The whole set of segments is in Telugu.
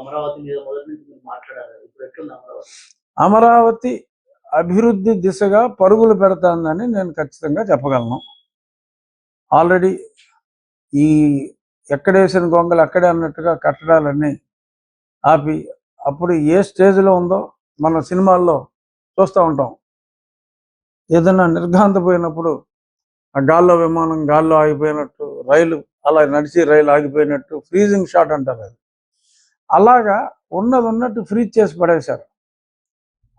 అమరావతి మీద మొదటి నుంచి మీరు మాట్లాడారు. ఇప్పుడు ఎట్లుంది అమరావతి? అమరావతి అభివృద్ధి దిశగా పరుగులు పెడతాందని నేను ఖచ్చితంగా చెప్పగలను. ఆల్రెడీ ఈ ఎక్కడేసిన గొంగలు అక్కడే అన్నట్టుగా కట్టడాలన్నీ ఆపి అప్పుడు ఏ స్టేజ్లో ఉందో మన సినిమాల్లో చూస్తూ ఉంటాం. ఏదైనా నిర్ఘాంతపోయినప్పుడు ఆ గాల్లో విమానం గాల్లో ఆగిపోయినట్టు, రైలు అలా నడిచి రైలు ఆగిపోయినట్టు ఫ్రీజింగ్ షాట్ అంటారు అది. అలాగా ఉన్నది ఉన్నట్టు ఫ్రీజ్ చేసి పడేశారు.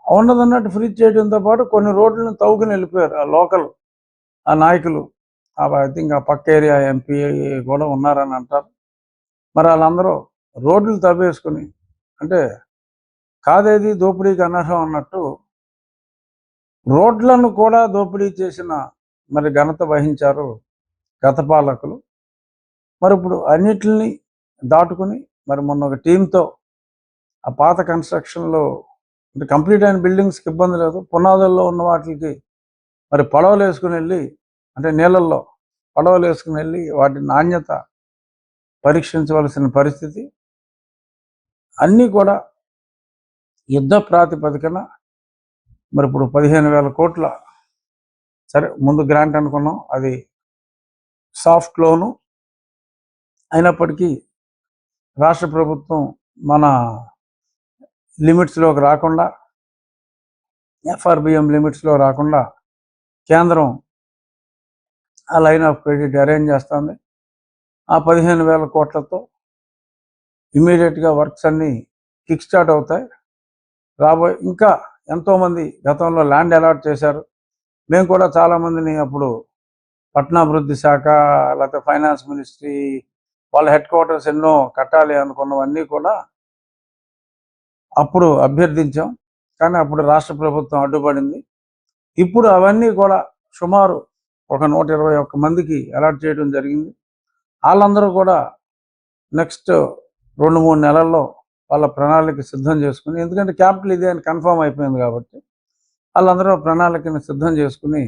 ఉన్నది ఉన్నట్టు ఫ్రీజ్ చేయడంతో పాటు కొన్ని రోడ్లను తవ్వుకుని వెళ్ళిపోయారు ఆ లోకల్ ఆ నాయకులు. ఐ థింక్ ఆ పక్క ఏరియా ఎంపీ కూడా ఉన్నారని అంటారు. మరి వాళ్ళందరూ రోడ్లు తవ్వేసుకుని, అంటే కాదేది దోపిడీకి అనర్హం అన్నట్టు రోడ్లను కూడా దోపిడీ చేసిన మరి ఘనత వహించారు గత పాలకులు. మరి ఇప్పుడు అన్నిటిని దాటుకుని మరి మొన్న ఒక టీంతో ఆ పాత కన్స్ట్రక్షన్లో అంటే కంప్లీట్ అయిన బిల్డింగ్స్కి ఇబ్బంది లేదు, పునాదుల్లో ఉన్న వాటికి మరి పడవలు వేసుకుని వెళ్ళి, అంటే నీళ్ళల్లో పడవలు వేసుకుని వెళ్ళి వాటి నాణ్యత పరీక్షించవలసిన పరిస్థితి. అన్నీ కూడా యుద్ధ ప్రాతిపదికన మరి ఇప్పుడు 15,000 కోట్ల, సరే ముందు గ్రాంట్ అనుకున్నాం, అది సాఫ్ట్ లోను అయినప్పటికీ రాష్ట్ర ప్రభుత్వం మన లిమిట్స్లోకి రాకుండా, ఎఫ్ఆర్బిఎం లిమిట్స్లో రాకుండా కేంద్రం ఆ లైన్ ఆఫ్ క్రెడిట్ అరేంజ్ చేస్తుంది. ఆ 15,000 కోట్లతో ఇమీడియట్గా వర్క్స్ అన్నీ కిక్ స్టార్ట్ అవుతాయి. ఇంకా ఎంతోమంది గతంలో ల్యాండ్ అలాట్ చేశారు. మేము కూడా చాలామందిని అప్పుడు పట్టణాభివృద్ధి శాఖ లేకపోతే ఫైనాన్స్ మినిస్ట్రీ వాళ్ళ హెడ్ క్వార్టర్స్ ఎన్నో కట్టాలి అనుకున్నవన్నీ కూడా అప్పుడు అభ్యర్థించాం. కానీ అప్పుడు రాష్ట్ర ప్రభుత్వం అడ్డుపడింది. ఇప్పుడు అవన్నీ కూడా సుమారు ఒక 121 మందికి అలాట్ చేయడం జరిగింది. వాళ్ళందరూ కూడా నెక్స్ట్ 2-3 నెలల్లో వాళ్ళ ప్రణాళిక సిద్ధం చేసుకుని, ఎందుకంటే క్యాపిటల్ ఇదే అని కన్ఫర్మ్ అయిపోయింది కాబట్టి వాళ్ళందరూ ప్రణాళికని సిద్ధం చేసుకుని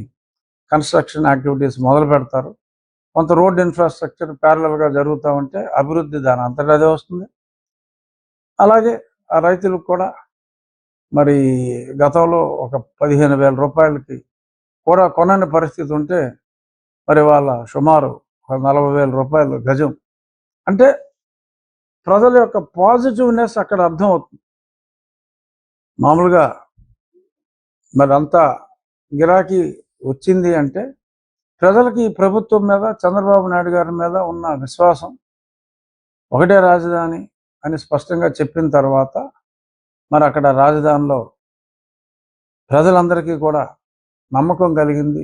కన్స్ట్రక్షన్ యాక్టివిటీస్ మొదలు పెడతారు. కొంత రోడ్ ఇన్ఫ్రాస్ట్రక్చర్ ప్యారలల్గా జరుగుతూ ఉంటే అభివృద్ధి దాని అంతటా అదే వస్తుంది. అలాగే ఆ రైతులకు కూడా మరి గతంలో ఒక 15,000 రూపాయలకి కూడా కొనని పరిస్థితి ఉంటే మరి వాళ్ళ సుమారు 40,000 రూపాయలు గజం. అంటే ప్రజల యొక్క పాజిటివ్నెస్ అక్కడ అర్థమవుతుంది. మామూలుగా మరి అంతా గిరాకీ వచ్చింది అంటే ప్రజలకి ఈ ప్రభుత్వం మీద, చంద్రబాబు నాయుడు గారి మీద ఉన్న విశ్వాసం, ఒకటే రాజధాని అని స్పష్టంగా చెప్పిన తర్వాత మరి అక్కడ రాజధానిలో ప్రజలందరికీ కూడా నమ్మకం కలిగింది.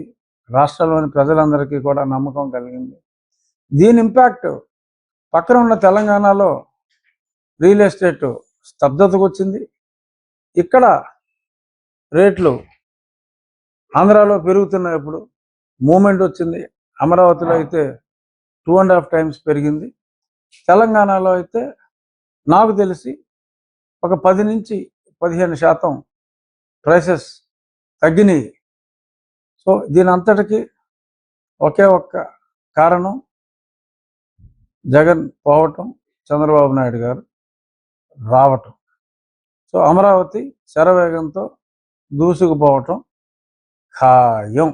రాష్ట్రంలోని ప్రజలందరికీ కూడా నమ్మకం కలిగింది. దీని ఇంపాక్ట్ పక్కన ఉన్న తెలంగాణలో రియల్ ఎస్టేట్ స్తబ్దతకు వచ్చింది. ఇక్కడ రేట్లు ఆంధ్రాలో పెరుగుతున్నాయి. ఇప్పుడు మూమెంట్ వచ్చింది. అమరావతిలో అయితే 2.5 times పెరిగింది. తెలంగాణలో అయితే నాకు తెలిసి ఒక 10-15% ప్రైసెస్ తగ్గినాయి. సో దీని అంతటికి ఒకే ఒక్క కారణం జగన్ పోవటం, చంద్రబాబు నాయుడు గారు రావటం. సో అమరావతి శరవేగంతో దూసుకుపోవటం ఖాయం.